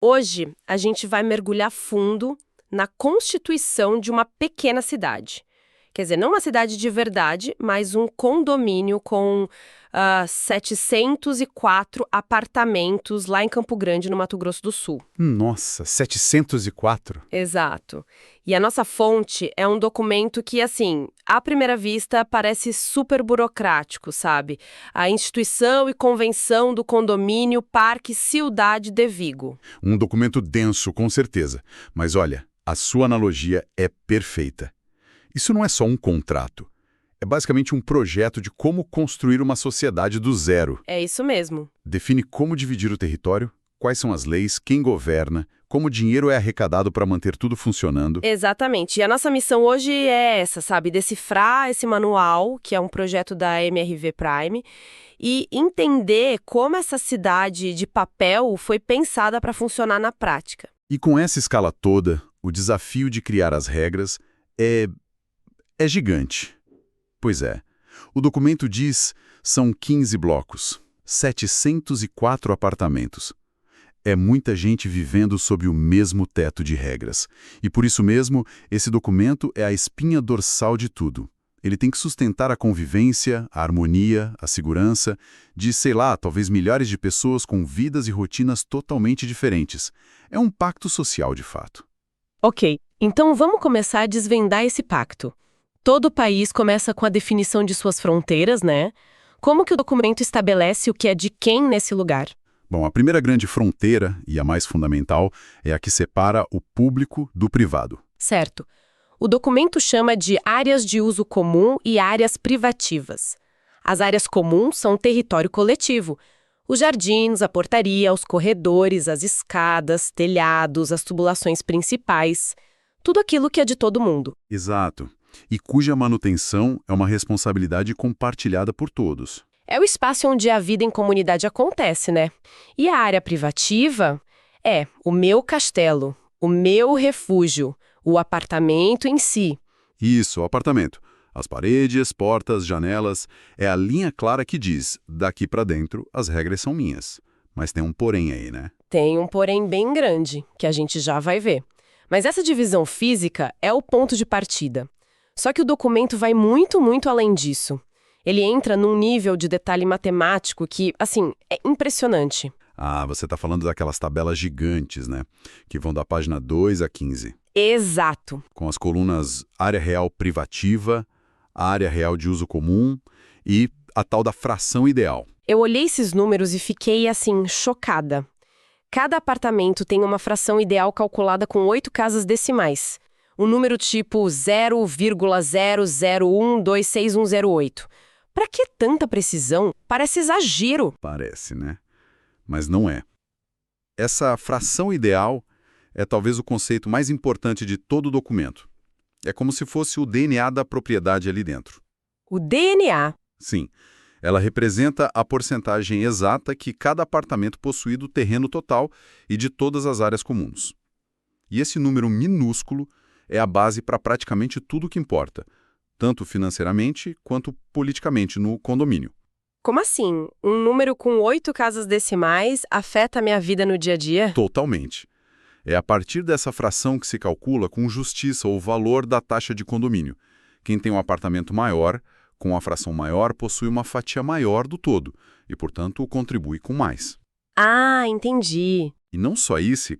Hoje, a gente vai mergulhar fundo na constituição de uma pequena cidade. Quer dizer, não uma cidade de verdade, mas um condomínio com 704 apartamentos lá em Campo Grande, no Mato Grosso do Sul. Nossa, 704? Exato. E a nossa fonte é um documento que, assim, à primeira vista parece super burocrático, sabe? A Instituição e Convenção do Condomínio Parque Ciudade de Vigo. Um documento denso, com certeza. Mas olha, a sua analogia é perfeita. Isso não é só um contrato. É basicamente um projeto de como construir uma sociedade do zero. É isso mesmo. Define como dividir o território, quais são as leis, quem governa, como o dinheiro é arrecadado para manter tudo funcionando. Exatamente. E a nossa missão hoje é essa, sabe? Decifrar esse manual, que é um projeto da MRV Prime, e entender como essa cidade de papel foi pensada para funcionar na prática. E com essa escala toda, o desafio de criar as regras é gigante. Pois é. O documento diz são 15 blocos, 704 apartamentos. É muita gente vivendo sob o mesmo teto de regras. E por isso mesmo, esse documento é a espinha dorsal de tudo. Ele tem que sustentar a convivência, a harmonia, a segurança de, sei lá, talvez milhares de pessoas com vidas e rotinas totalmente diferentes. É um pacto social, de fato. Ok, então vamos começar a desvendar esse pacto. Todo país começa com a definição de suas fronteiras, né? Como que o documento estabelece o que é de quem nesse lugar? Bom, a primeira grande fronteira, e a mais fundamental, é a que separa o público do privado. Certo. O documento chama de áreas de uso comum e áreas privativas. As áreas comuns são território coletivo. Os jardins, a portaria, os corredores, as escadas, telhados, as tubulações principais. Tudo aquilo que é de todo mundo. Exato. E cuja manutenção é uma responsabilidade compartilhada por todos. É o espaço onde a vida em comunidade acontece, né? E a área privativa é o meu castelo, o meu refúgio, o apartamento em si. Isso, o apartamento. As paredes, portas, janelas. É a linha clara que diz, daqui para dentro, as regras são minhas. Mas tem um porém aí, né? Tem um porém bem grande, que a gente já vai ver. Mas essa divisão física é o ponto de partida. Só que o documento vai muito, muito além disso. Ele entra num nível de detalhe matemático que, assim, é impressionante. Ah, você está falando daquelas tabelas gigantes, né? Que vão da página 2 a 15. Exato. Com as colunas área real privativa, área real de uso comum e a tal da fração ideal. Eu olhei esses números e fiquei, assim, chocada. Cada apartamento tem uma fração ideal calculada com 8 casas decimais. Um número tipo 0,00126108. Pra que tanta precisão? Parece exagero. Parece, né? Mas não é. Essa fração ideal é talvez o conceito mais importante de todo o documento. É como se fosse o DNA da propriedade ali dentro. O DNA. Sim, ela representa a porcentagem exata que cada apartamento possui do terreno total e de todas as áreas comuns. E esse número minúsculo é a base para praticamente tudo o que importa, tanto financeiramente quanto politicamente no condomínio. Como assim? Um número com 8 casas decimais afeta a minha vida no dia a dia? Totalmente. É a partir dessa fração que se calcula com justiça o valor da taxa de condomínio. Quem tem um apartamento maior, com a fração maior, possui uma fatia maior do todo e, portanto, contribui com mais. Ah, entendi. E não só isso,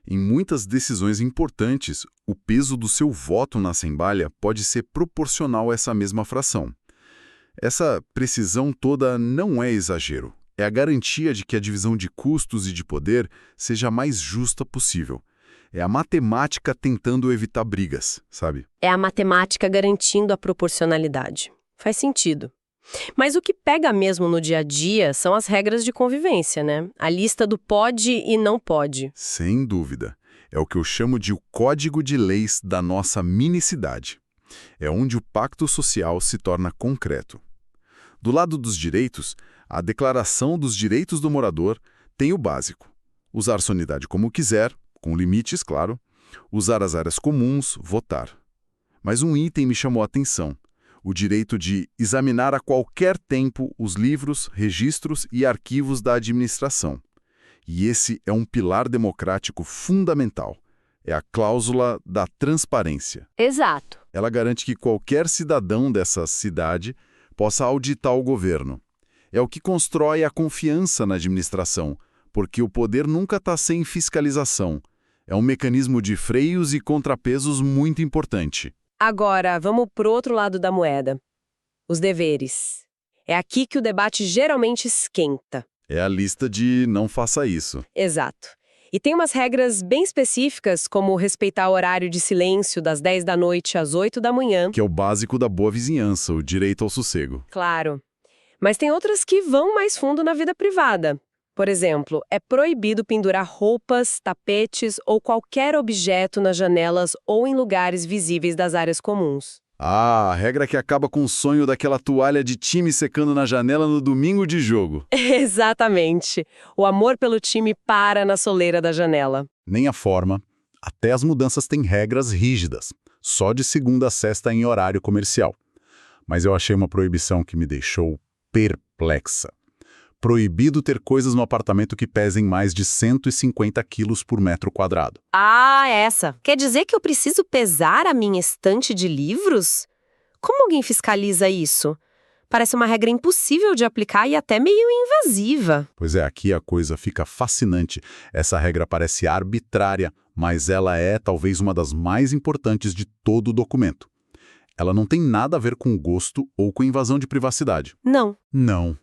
em muitas decisões importantes, o peso do seu voto na Assembleia pode ser proporcional a essa mesma fração. Essa precisão toda não é exagero. É a garantia de que a divisão de custos e de poder seja a mais justa possível. É a matemática tentando evitar brigas, sabe? É a matemática garantindo a proporcionalidade. Faz sentido. Mas o que pega mesmo no dia a dia são as regras de convivência, né? A lista do pode e não pode. Sem dúvida. É o que eu chamo de o código de leis da nossa minicidade. É onde o pacto social se torna concreto. Do lado dos direitos, a Declaração dos Direitos do Morador tem o básico. Usar sua unidade como quiser, com limites, claro. Usar as áreas comuns, votar. Mas um item me chamou a atenção. O direito de examinar a qualquer tempo os livros, registros e arquivos da administração. E esse é um pilar democrático fundamental. É a cláusula da transparência. Exato. Ela garante que qualquer cidadão dessa cidade possa auditar o governo. É o que constrói a confiança na administração, porque o poder nunca está sem fiscalização. É um mecanismo de freios e contrapesos muito importante. Agora, vamos pro outro lado da moeda. Os deveres. É aqui que o debate geralmente esquenta. É a lista de não faça isso. Exato. E tem umas regras bem específicas, como respeitar o horário de silêncio das 10 da noite às 8 da manhã. Que é o básico da boa vizinhança, o direito ao sossego. Claro. Mas tem outras que vão mais fundo na vida privada. Por exemplo, é proibido pendurar roupas, tapetes ou qualquer objeto nas janelas ou em lugares visíveis das áreas comuns. Ah, a regra que acaba com o sonho daquela toalha de time secando na janela no domingo de jogo. Exatamente. O amor pelo time para na soleira da janela. Nem a forma. Até as mudanças têm regras rígidas, só de segunda a sexta em horário comercial. Mas eu achei uma proibição que me deixou perplexa. Proibido ter coisas no apartamento que pesem mais de 150 quilos por metro quadrado. Ah, essa. Quer dizer que eu preciso pesar a minha estante de livros? Como alguém fiscaliza isso? Parece uma regra impossível de aplicar e até meio invasiva. Pois é, aqui a coisa fica fascinante. Essa regra parece arbitrária, mas ela é talvez uma das mais importantes de todo o documento. Ela não tem nada a ver com gosto ou com invasão de privacidade. Não. Não.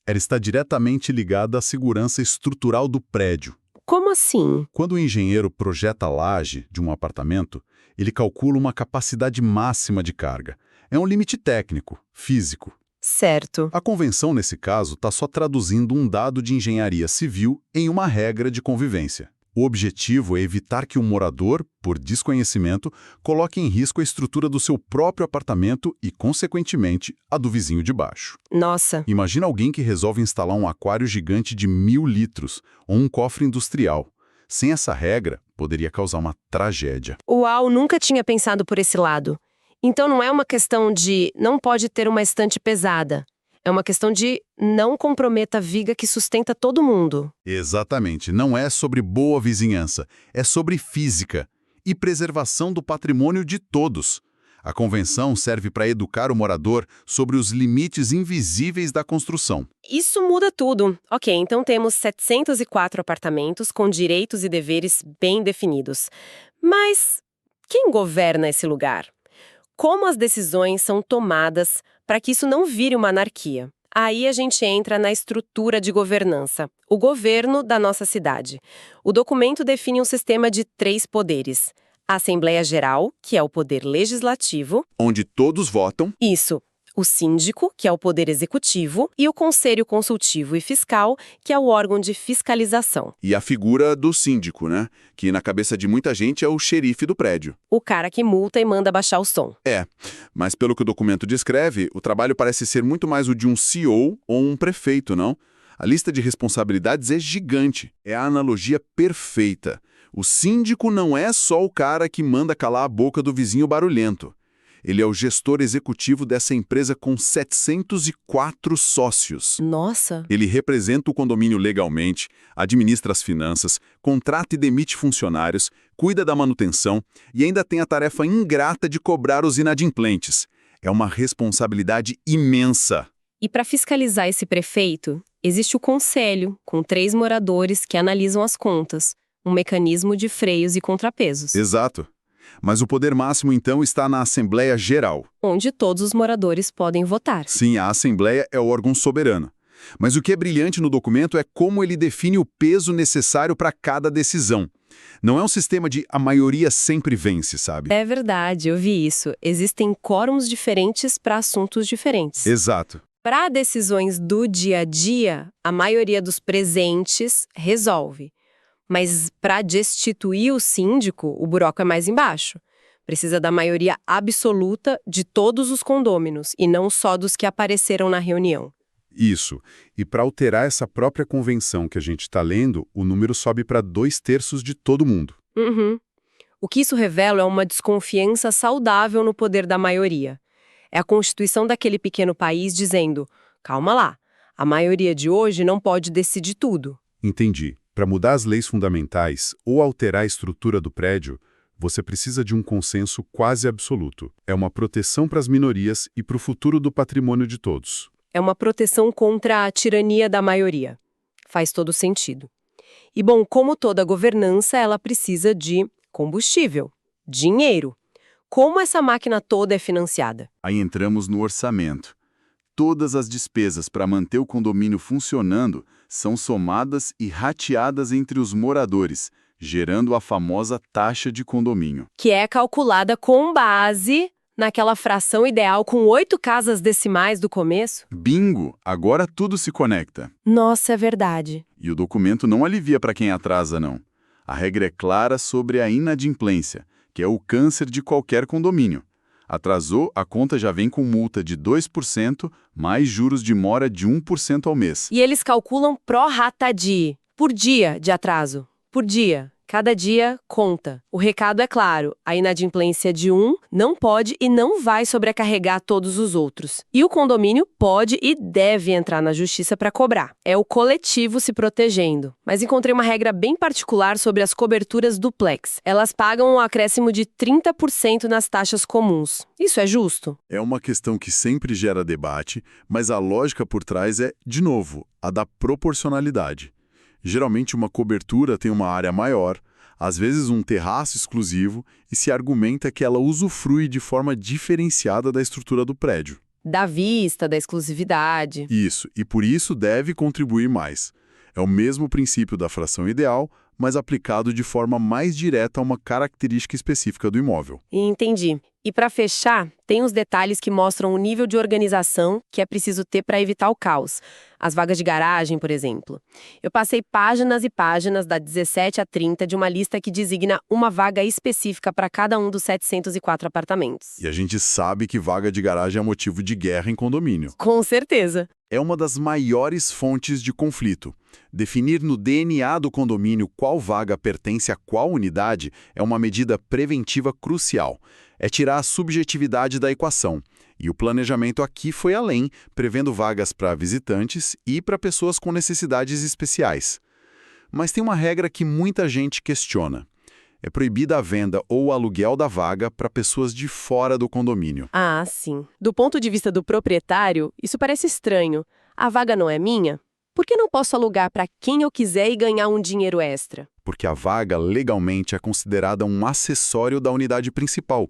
Ela está diretamente ligada à segurança estrutural do prédio. Como assim? Quando o engenheiro projeta a laje de um apartamento, ele calcula uma capacidade máxima de carga. É um limite técnico, físico. Certo. A convenção, nesse caso, está só traduzindo um dado de engenharia civil em uma regra de convivência. O objetivo é evitar que o morador, por desconhecimento, coloque em risco a estrutura do seu próprio apartamento e, consequentemente, a do vizinho de baixo. Nossa. Imagina alguém que resolve instalar um aquário gigante de 1000 litros ou um cofre industrial. Sem essa regra, poderia causar uma tragédia. Uau, nunca tinha pensado por esse lado. Então não é uma questão de não pode ter uma estante pesada. É uma questão de não comprometa a viga que sustenta todo mundo. Exatamente. Não é sobre boa vizinhança. É sobre física e preservação do patrimônio de todos. A convenção serve para educar o morador sobre os limites invisíveis da construção. Isso muda tudo. Ok, então temos 704 apartamentos com direitos e deveres bem definidos. Mas quem governa esse lugar? Como as decisões são tomadas para que isso não vire uma anarquia? Aí a gente entra na estrutura de governança, o governo da nossa cidade. O documento define um sistema de 3 poderes. A Assembleia Geral, que é o poder legislativo. Onde todos votam. Isso. O síndico, que é o poder executivo, e o Conselho Consultivo e Fiscal, que é o órgão de fiscalização. E a figura do síndico, né? Que na cabeça de muita gente é o xerife do prédio. O cara que multa e manda baixar o som. É, mas pelo que o documento descreve, o trabalho parece ser muito mais o de um CEO ou um prefeito, não? A lista de responsabilidades é gigante. É a analogia perfeita. O síndico não é só o cara que manda calar a boca do vizinho barulhento. Ele é o gestor executivo dessa empresa com 704 sócios. Nossa! Ele representa o condomínio legalmente, administra as finanças, contrata e demite funcionários, cuida da manutenção e ainda tem a tarefa ingrata de cobrar os inadimplentes. É uma responsabilidade imensa. E para fiscalizar esse prefeito, existe o conselho, com 3 moradores que analisam as contas, um mecanismo de freios e contrapesos. Exato. Mas o poder máximo, então, está na Assembleia Geral. Onde todos os moradores podem votar. Sim, a Assembleia é o órgão soberano. Mas o que é brilhante no documento é como ele define o peso necessário para cada decisão. Não é um sistema de a maioria sempre vence, sabe? É verdade, eu vi isso. Existem quórums diferentes para assuntos diferentes. Exato. Para decisões do dia a dia, a maioria dos presentes resolve. Mas para destituir o síndico, o buraco é mais embaixo. Precisa da maioria absoluta de todos os condôminos, e não só dos que apareceram na reunião. Isso. E para alterar essa própria convenção que a gente está lendo, o número sobe para 2/3 de todo mundo. Uhum. O que isso revela é uma desconfiança saudável no poder da maioria. É a constituição daquele pequeno país dizendo, calma lá, a maioria de hoje não pode decidir tudo. Entendi. Para mudar as leis fundamentais ou alterar a estrutura do prédio, você precisa de um consenso quase absoluto. É uma proteção para as minorias e para o futuro do patrimônio de todos. É uma proteção contra a tirania da maioria. Faz todo sentido. E, bom, como toda governança, ela precisa de combustível, dinheiro. Como essa máquina toda é financiada? Aí entramos no orçamento. Todas as despesas para manter o condomínio funcionando são somadas e rateadas entre os moradores, gerando a famosa taxa de condomínio. Que é calculada com base naquela fração ideal com 8 casas decimais do começo? Bingo! Agora tudo se conecta. Nossa, é verdade. E o documento não alivia para quem atrasa, não. A regra é clara sobre a inadimplência, que é o câncer de qualquer condomínio. Atrasou, a conta já vem com multa de 2%, mais juros de mora de 1% ao mês. E eles calculam pró rata por dia de atraso. Por dia. Cada dia conta. O recado é claro, a inadimplência de um não pode e não vai sobrecarregar todos os outros. E o condomínio pode e deve entrar na justiça para cobrar. É o coletivo se protegendo. Mas encontrei uma regra bem particular sobre as coberturas duplex. Elas pagam um acréscimo de 30% nas taxas comuns. Isso é justo? É uma questão que sempre gera debate, mas a lógica por trás é, de novo, a da proporcionalidade. Geralmente uma cobertura tem uma área maior, às vezes um terraço exclusivo, e se argumenta que ela usufrui de forma diferenciada da estrutura do prédio. Da vista, da exclusividade. Isso, e por isso deve contribuir mais. É o mesmo princípio da fração ideal, mas aplicado de forma mais direta a uma característica específica do imóvel. Entendi. E para fechar, tem uns detalhes que mostram o nível de organização que é preciso ter para evitar o caos. As vagas de garagem, por exemplo. Eu passei páginas e páginas, da 17 a 30, de uma lista que designa uma vaga específica para cada um dos 704 apartamentos. E a gente sabe que vaga de garagem é motivo de guerra em condomínio. Com certeza. É uma das maiores fontes de conflito. Definir no DNA do condomínio qual vaga pertence a qual unidade é uma medida preventiva crucial. É tirar a subjetividade da equação. E o planejamento aqui foi além, prevendo vagas para visitantes e para pessoas com necessidades especiais. Mas tem uma regra que muita gente questiona. É proibida a venda ou o aluguel da vaga para pessoas de fora do condomínio. Ah, sim. Do ponto de vista do proprietário, isso parece estranho. A vaga não é minha? Por que não posso alugar para quem eu quiser e ganhar um dinheiro extra? Porque a vaga legalmente é considerada um acessório da unidade principal.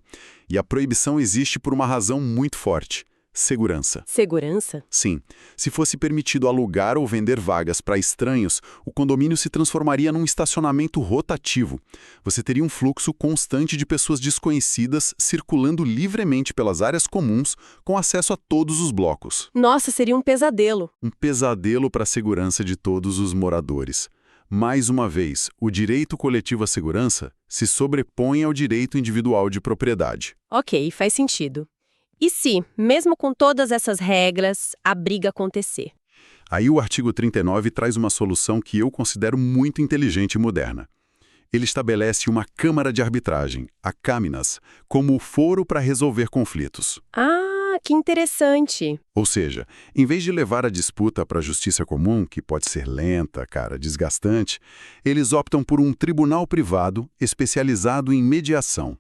E a proibição existe por uma razão muito forte: segurança. Segurança? Sim. Se fosse permitido alugar ou vender vagas para estranhos, o condomínio se transformaria num estacionamento rotativo. Você teria um fluxo constante de pessoas desconhecidas circulando livremente pelas áreas comuns, com acesso a todos os blocos. Nossa, seria um pesadelo. Um pesadelo para a segurança de todos os moradores. Mais uma vez, o direito coletivo à segurança se sobrepõe ao direito individual de propriedade. Ok, faz sentido. E se, mesmo com todas essas regras, a briga acontecer? Aí o artigo 39 traz uma solução que eu considero muito inteligente e moderna. Ele estabelece uma Câmara de Arbitragem, a Câminas, como o foro para resolver conflitos. Ah, que interessante! Ou seja, em vez de levar a disputa para a justiça comum, que pode ser lenta, desgastante, eles optam por um tribunal privado especializado em mediação.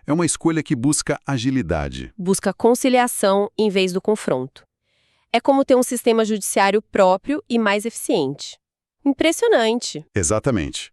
É uma escolha que busca agilidade. Busca conciliação em vez do confronto. É como ter um sistema judiciário próprio e mais eficiente. Impressionante! Exatamente.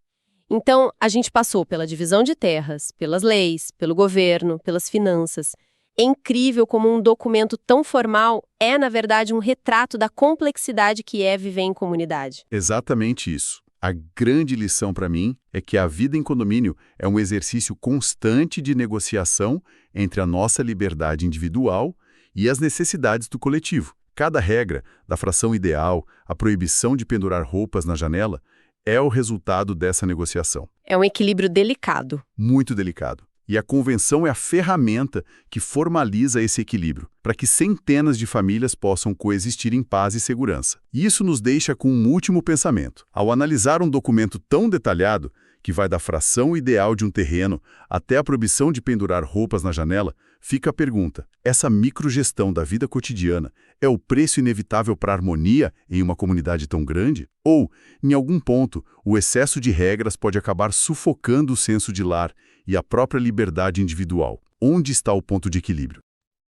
Então, a gente passou pela divisão de terras, pelas leis, pelo governo, pelas finanças. É incrível como um documento tão formal é, na verdade, um retrato da complexidade que é viver em comunidade. Exatamente isso. A grande lição para mim é que a vida em condomínio é um exercício constante de negociação entre a nossa liberdade individual e as necessidades do coletivo. Cada regra, da fração ideal, a proibição de pendurar roupas na janela, é o resultado dessa negociação. É um equilíbrio delicado. Muito delicado. E a convenção é a ferramenta que formaliza esse equilíbrio, para que centenas de famílias possam coexistir em paz e segurança. E isso nos deixa com um último pensamento. Ao analisar um documento tão detalhado, que vai da fração ideal de um terreno até a proibição de pendurar roupas na janela, fica a pergunta: essa microgestão da vida cotidiana é o preço inevitável para a harmonia em uma comunidade tão grande? Ou, em algum ponto, o excesso de regras pode acabar sufocando o senso de lar e a própria liberdade individual? Onde está o ponto de equilíbrio?